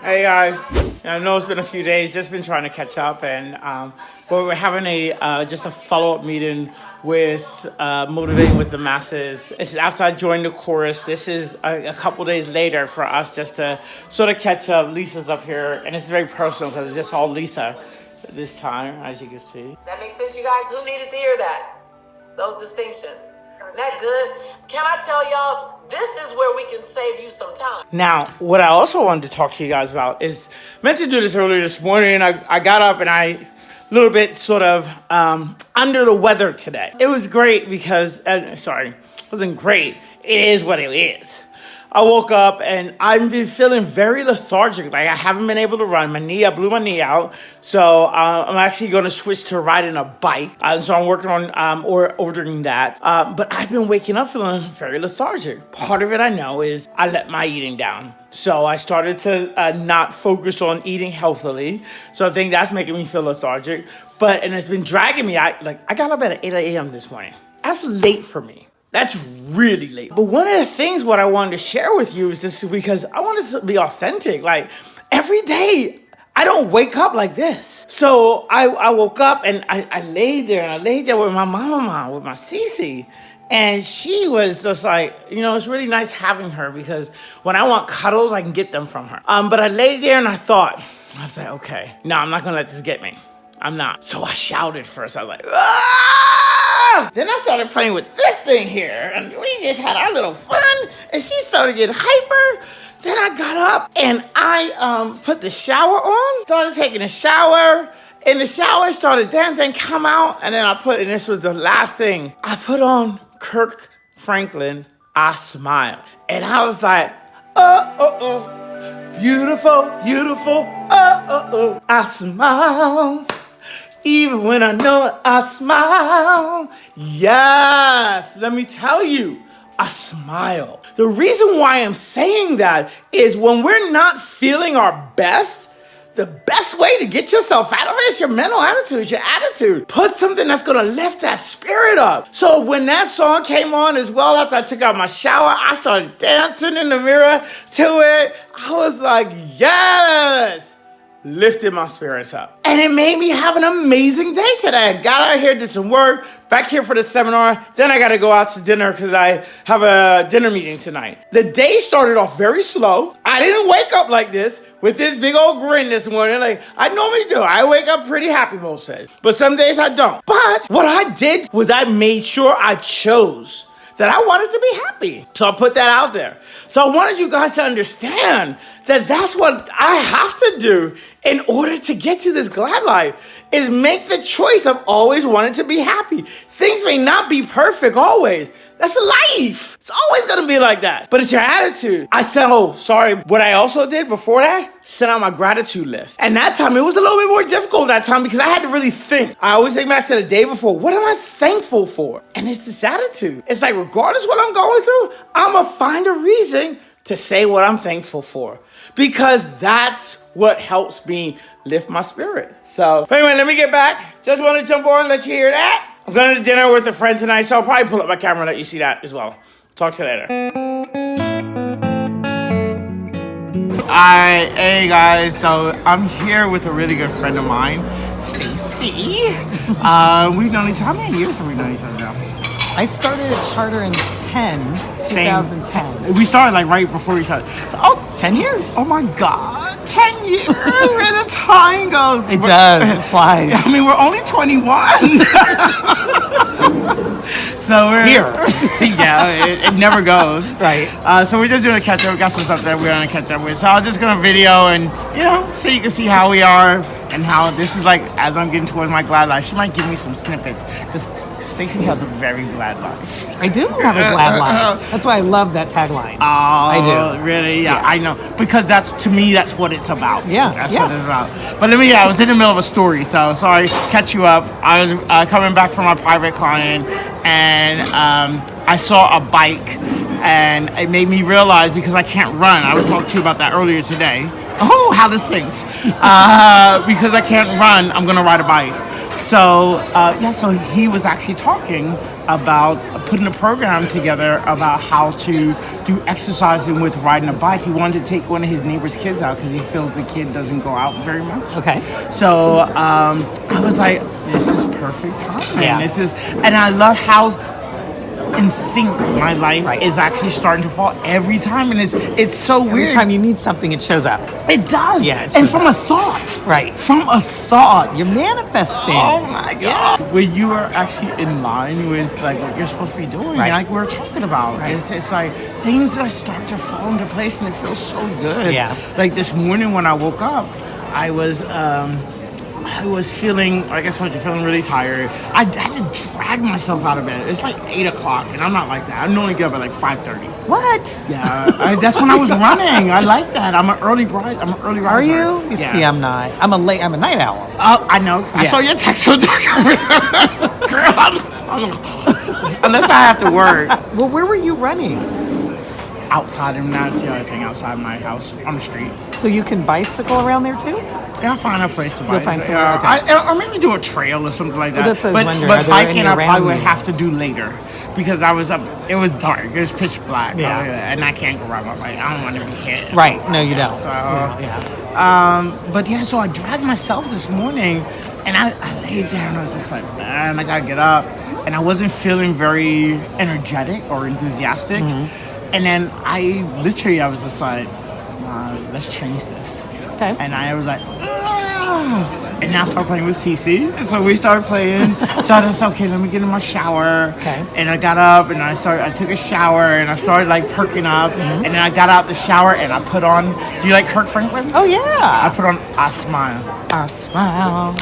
Hey guys, I know it's been a few days, just been trying to catch up, and we're having just a follow-up meeting with Motivating with the Masses. This is after I joined the chorus. This is a couple days later for us just to sort of catch up. Lisa's up here, and it's very personal because it's just all Lisa this time, as you can see. Does that make sense, you guys? Who needed to hear that? Those distinctions. Isn't that good? Can I tell y'all, this is where we can save you some time. Now, what I also wanted to talk to you guys about is, meant to do this earlier this morning, I got up and a little bit sort of under the weather today. It was great because, it wasn't great. It is what it is. I woke up and I've been feeling very lethargic. Like I haven't been able to run. I blew my knee out. So I'm actually going to switch to riding a bike. So I'm working on ordering that. But I've been waking up feeling very lethargic. Part of it I know is I let my eating down. So I started to not focus on eating healthily. So I think that's making me feel lethargic. And it's been dragging me. I got up at 8 a.m. this morning. That's late for me. That's really late. But one of the things what I wanted to share with you is this, because I want to be authentic. Like every day, I don't wake up like this. So I woke up and I laid there with my mama, with my Cece. And she was just like, it's really nice having her because when I want cuddles, I can get them from her. But I laid there and I was like, okay, no, I'm not going to let this get me. I'm not. So I shouted first. I was like, ah! Then I started playing with this thing here, and we just had our little fun, and she started getting hyper. Then I got up, and I put the shower on, started taking a shower. In the shower, started dancing, come out, and then and this was the last thing, I put on Kirk Franklin, I Smile. And I was like, beautiful, beautiful, I smile. Even when I know it, I smile. Yes, let me tell you, I smile. The reason why I'm saying that is when we're not feeling our best, the best way to get yourself out of it is your mental attitude, your attitude. Put something that's gonna lift that spirit up. So when that song came on as well, after I took out my shower, I started dancing in the mirror to it. I was like, yes. Lifted my spirits up. And it made me have an amazing day today. I got out here, did some work, back here for the seminar. Then I got to go out to dinner because I have a dinner meeting tonight. The day started off very slow. I didn't wake up like this with this big old grin this morning like I normally do. I wake up pretty happy most days, but some days I don't. But what I did was I made sure I chose that I wanted to be happy. So I put that out there. So I wanted you guys to understand that that's what I have to do in order to get to this glad life, is make the choice of always wanting to be happy. Things may not be perfect always. That's life. It's always gonna be like that. But it's your attitude. I said, what I also did before that, sent out my gratitude list. And that time, it was a little bit more difficult that time because I had to really think. I always think back to the day before, what am I thankful for? And it's this attitude. It's like, regardless what I'm going through, I'm gonna find a reason to say what I'm thankful for, because that's what helps me lift my spirit. So anyway, let me get back. Just want to jump on and let you hear that. I'm going to dinner with a friend tonight, so I'll probably pull up my camera and let you see that as well. Talk to you later. Hey guys, so I'm here with a really good friend of mine, Stacey. We've known each other. How many years have we known each other now? I started at Charter in 2010. We started like right before each other. So, 10 years. Oh my God, 10 years. Where the time goes. It does. It flies. I mean, we're only 21. So we're here. Yeah, it never goes. Right. So we're just doing a catch up. We got some stuff that we're gonna catch up with. So I'm just gonna video and so you can see how we are and how this is like as I'm getting towards my glad life. She might give me some snippets because Stacey has a very glad life. I do have a glad life. That's why I love that tagline. Oh, I do. Really? Yeah, I know. Because to me, that's what it's about. Yeah. That's what it's about. But I was in the middle of a story, so sorry, catch you up. I was coming back from my private client, and I saw a bike, and it made me realize, because I can't run. I was talking to you about that earlier today. Oh, how this sings. Because I can't run, I'm going to ride a bike. So he was actually talking about putting a program together about how to do exercising with riding a bike. He wanted to take one of his neighbor's kids out because he feels the kid doesn't go out very much. Okay. So I was like, this is perfect timing. Yeah. And I love how in sync my life Right. is actually starting to fall every time, and it's so Every weird. time you need something, it shows up. It does. Yeah, it and shows from a thought. Right. From a thought. You're manifesting. Oh my God. When you are actually in line with like what you're supposed to be doing, Right. like we're talking about. Right. It's like things that start to fall into place and it feels so good. Yeah. Like this morning when I woke up, I was feeling, like I told you, feeling really tired. I had to drag myself out of bed. It's like 8 o'clock, and I'm not like that. I normally get up at like 5:30. What? Yeah, that's when I was running. I like that. I'm an early riser. Are you? You Yeah. see, I'm not. I'm a night owl. Oh, I know. I Yeah. saw your text. Girl, unless I have to work. Well, where were you running? Outside, and that's the other thing, outside my house, on the street. So you can bicycle around there too? Yeah, I'll find a place to bike. You'll find somewhere, okay. Or maybe do a trail or something like that. Well, that's what I was wondering. Are But there any biking I around probably would you? have to do later because I was up. It was dark. It was pitch black. Yeah. And I can't go ride my bike. I don't want to be hit. Right. No, you don't. So, yeah. So I dragged myself this morning, and I laid there and I was just like, man, I gotta get up, and I wasn't feeling very energetic or enthusiastic, and then I was just like, let's change this, Okay. and I was like, and now I started playing with Cece, and so we started playing. So I was okay, let me get in my shower. Okay. And I got up and I took a shower and I started like perking up, and then I got out the shower and I put on. Do you like Kirk Franklin? Oh I yeah. put on I Smile. I smile.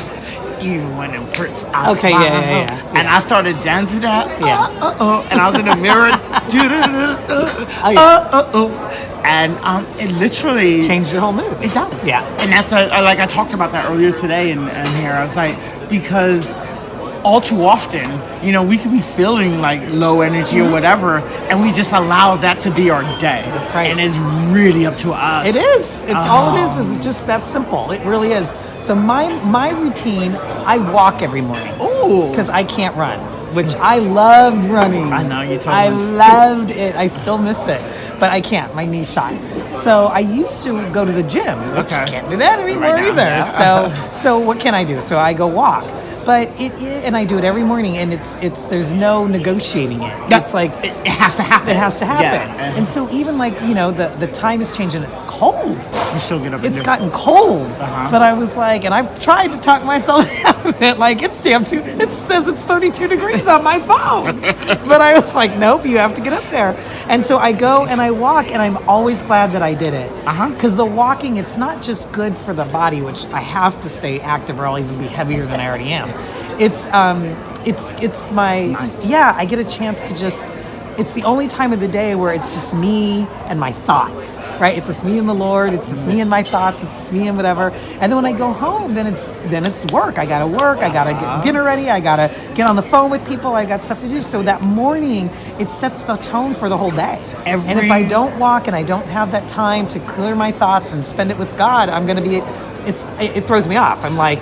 Even when it hurts, I Okay, smile. yeah. And I started dancing that. Yeah. And I was in the mirror. Oh, yeah. And it literally Change your whole mood. It does. Yeah. And that's like I talked about that earlier today in here. I was like, because all too often, we can be feeling like low energy or whatever, and we just allow that to be our day. That's right. And it's really up to us. It is. It's all it is just that simple. It really is. So my routine, I walk every morning. Ooh. Because I can't run, which I loved running. I know, you told I me. loved it. I still miss it, but I can't. My knee's shot. So I used to go to the gym, which Okay. can't do that anymore Right now, either. yeah. So what can I do? So I go walk. But and I do it every morning, and it's there's no negotiating it. Yeah. It's like It has to happen. it has to happen. Yeah. And so even like the time has changed and it's cold. You still get up and It's do it. gotten cold, Uh-huh. but I was like, and I've tried to talk myself out of it. Like it says it's 32 degrees on my phone, but I was like, nope, you have to get up there. And so I go and I walk, and I'm always glad that I did it. Because the walking, it's not just good for the body, which I have to stay active or I'll even be heavier than I already am. It's my yeah. I get a chance to just. It's the only time of the day where it's just me and my thoughts, right? It's just me and the Lord. It's just me and my thoughts. It's just me and whatever. And then when I go home, then it's work. I gotta work. I gotta get dinner ready. I gotta get on the phone with people. I got stuff to do. So that morning, it sets the tone for the whole day. And if I don't walk and I don't have that time to clear my thoughts and spend it with God, I'm gonna be. It throws me off. I'm like.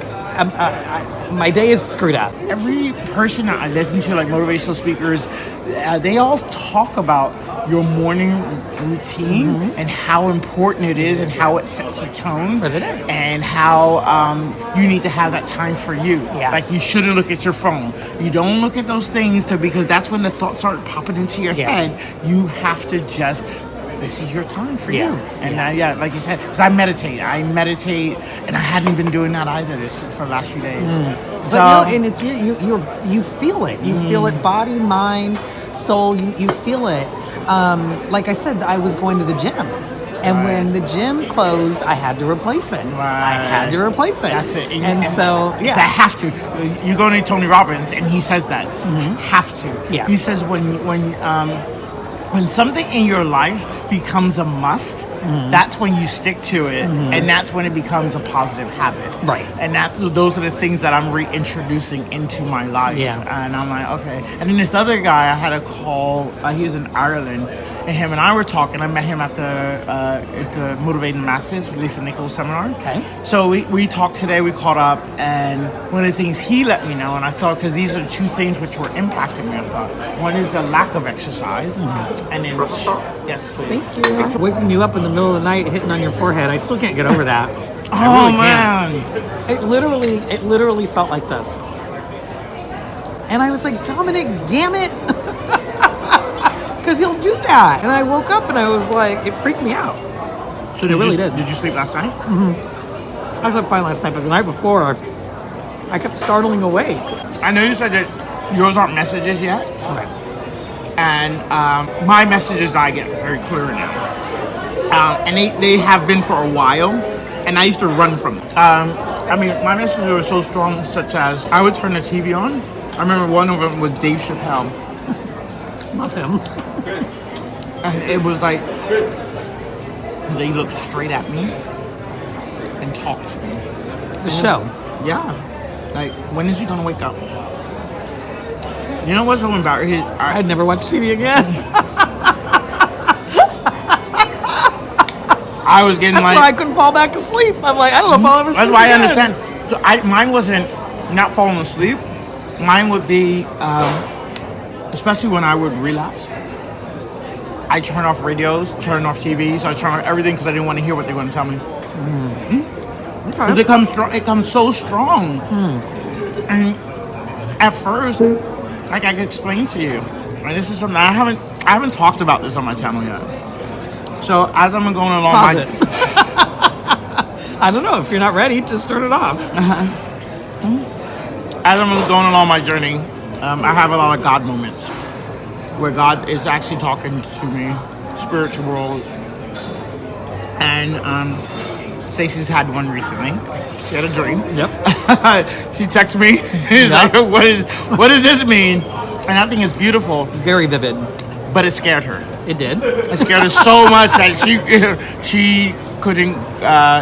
My day is screwed up. Every person that I listen to, like motivational speakers, they all talk about your morning routine and how important it is and how it sets a tone For the day. and how you need to have that time for you. Yeah. Like you shouldn't look at your phone. You don't look at those things because that's when the thoughts start popping into your Yeah. head. You have to just. This is your time for Yeah. you. And like you said, because I meditate, and I hadn't been doing that either for the last few days. So, But no, and it's you feel it. You feel it, body, mind, soul. You feel it. Like I said, I was going to the gym, and when the gym closed, I had to replace it. I had to replace it. That's it. And so it's that have to. You go to Tony Robbins, and he says that have to. Yeah. He says when something in your life becomes a must, that's when you stick to it, and that's when it becomes a positive habit. Right. And those are the things that I'm reintroducing into my life. Yeah. And I'm like, okay. And then this other guy, I had a call. He was in Ireland, and him and I were talking. I met him at the Motivating Masses, Lisa Nichols seminar. Okay. So we talked today, we caught up, and one of the things he let me know, and I thought, because these are the two things which were impacting me, I thought, one is the lack of exercise, and then, yes, please. Thank you. Waking you up in the middle of the night, hitting on your forehead, I still can't get over that. Oh, really man. It literally felt like this. And I was like, Dominic, damn it. Because he'll do that. And I woke up and I was like, it freaked me out. So It really did. Did you sleep last night? I slept fine last night, but the night before, I kept startling awake. I know you said that yours aren't messages yet, Okay. and my messages I get very clear now. And they have been for a while, and I used to run from them. I mean, my messages were so strong, such as I would turn the TV on. I remember one of them was Dave Chappelle. Love him. And it was like, they looked straight at me and talked to me. The show. Yeah. Like, when is he gonna wake up? You know what's so embarrassing? I'd never watch TV again. I was getting That's like... why I couldn't fall back to sleep. I'm like, I don't know if I'll ever sleep That's why I again. understand. So mine wasn't not falling asleep. Mine would be, especially when I would relapse. I turn off radios, turn off TVs, I turn off everything because I didn't want to hear what they were going to tell me. Because it comes so strong. And at first, like I could explain to you, and this is something I haven't talked about this on my channel yet. So as I'm going along, Pause it. I don't know, if you're not ready, just turn it off. As I'm going along my journey, I have a lot of God moments where God is actually talking to me, spiritual world. And Stacey's had one recently. She had a dream. Yep. She texts me. She's like, what does this mean? And I think it's beautiful, Very vivid. but it scared her. It did. It scared her so much that she couldn't.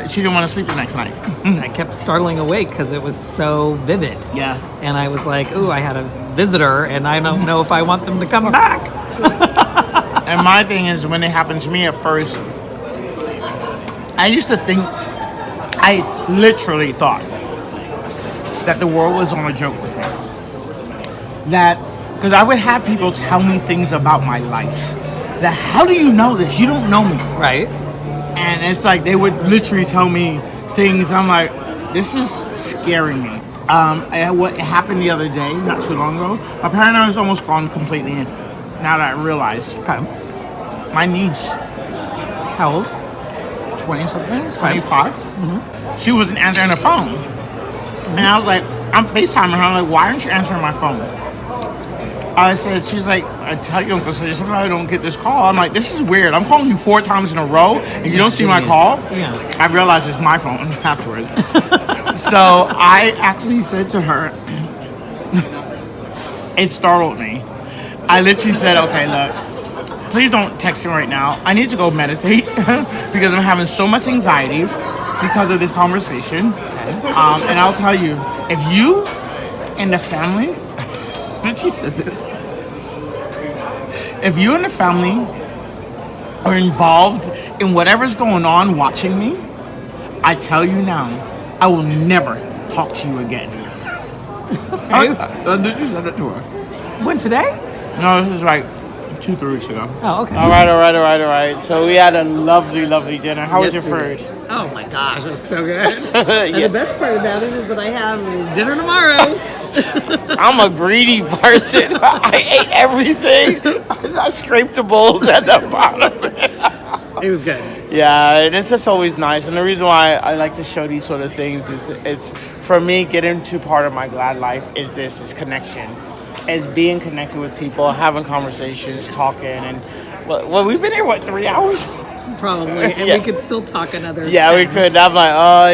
She didn't want to sleep the next night. I kept startling awake because it was so vivid. Yeah. And I was like, ooh, I had a visitor and I don't know if I want them to come back. And my thing is, when it happened to me at first, I used to think, I literally thought that the world was on a joke with me. That, because I would have people tell me things about my life. That, how do you know this? You don't know me. Right. And it's like, they would literally tell me things. I'm like, this is scaring me. And what happened the other day, not too long ago, my paranoia was almost gone completely. Now that I realize, Okay. my niece, How old? 20-something, 25, she wasn't answering the phone. And I was like, I'm FaceTiming her. I'm like, why aren't you answering my phone? I said, she's like, I tell you, Uncle Cedric, sometimes I don't get this call. I'm like, this is weird. I'm calling you 4 times in a row, and you don't see my call? Yeah. I realized it's my phone afterwards. So I actually said to her, it startled me. I literally said, okay, look, please don't text me right now. I need to go meditate because I'm having so much anxiety because of this conversation. And I'll tell you, if you and the family, she said this, if you and the family are involved in whatever's going on watching me, I tell you now, I will never talk to you again. Okay. Did you say that to her? When, today? No, this is like 2-3 weeks ago. Oh, okay. All right. So we had a lovely dinner. How was Yes, your we food? did. Oh my gosh, it was so good. And Yeah. the best part about it is that I have dinner tomorrow. I'm a greedy person. I ate everything. I scraped the bowls at the bottom. It was good. Yeah, and it's just always nice. And the reason why I like to show these sort of things is for me, getting to part of my glad life is connection. Is being connected with people, having conversations, talking, and well, we've been here 3 hours. Probably, and Yeah. we could still talk another. Yeah, 10. we could. I'm like, oh,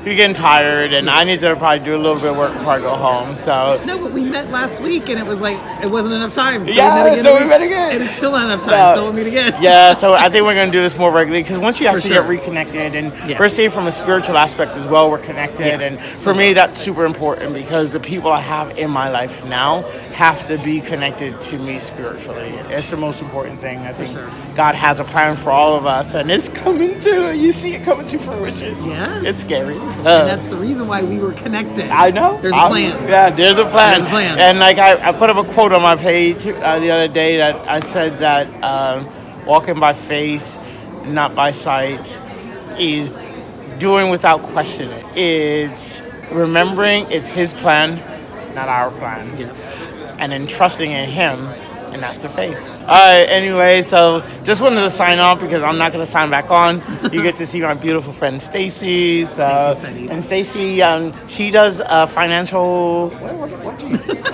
you're getting tired, and I need to probably do a little bit of work before I go home. So No, but we met last week, and it was like it wasn't enough time. So Yeah, we met again, so we met again. and it's still not enough time. No. So we'll meet again. yeah, so I think we're gonna do this more regularly because once you actually sure. get reconnected, and Yeah. we're seeing from a spiritual aspect as well, we're connected, Yeah. and for me that's super important because the people I have in my life now have to be connected to me spiritually. It's the most important thing. I think sure. God has a plan for all of us, and it's coming to. You see it coming to fruition. Yes. It's scary. And that's the reason why we were connected. I know. There's a plan. Yeah, there's a plan. There's a plan. And like I put up a quote on my page the other day that I said that walking by faith, not by sight, is doing without questioning. It's remembering it's His plan, not our plan, Yeah. and then trusting in Him, and that's the faith. All right, anyway, so just wanted to sign off because I'm not going to sign back on. You get to see my beautiful friend Stacey. So, Thank you, Cedric. and Stacey, she does financial.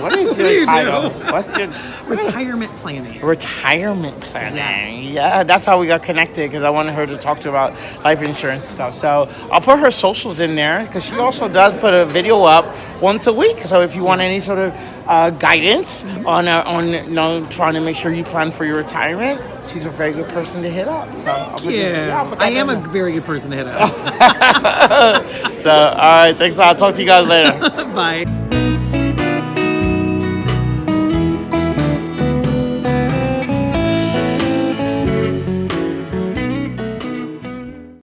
What is do you your do? title? What's your Retirement planning. retirement planning? Yes. Yeah, that's how we got connected because I wanted her to talk to about life insurance stuff. So I'll put her socials in there because she also does put a video up once a week. So if you want any sort of guidance on trying to make sure you plan for your retirement, she's a very good person to hit up. So Yeah, I am a very good person to hit up. So all right, thanks a lot. I'll talk to you guys later. Bye.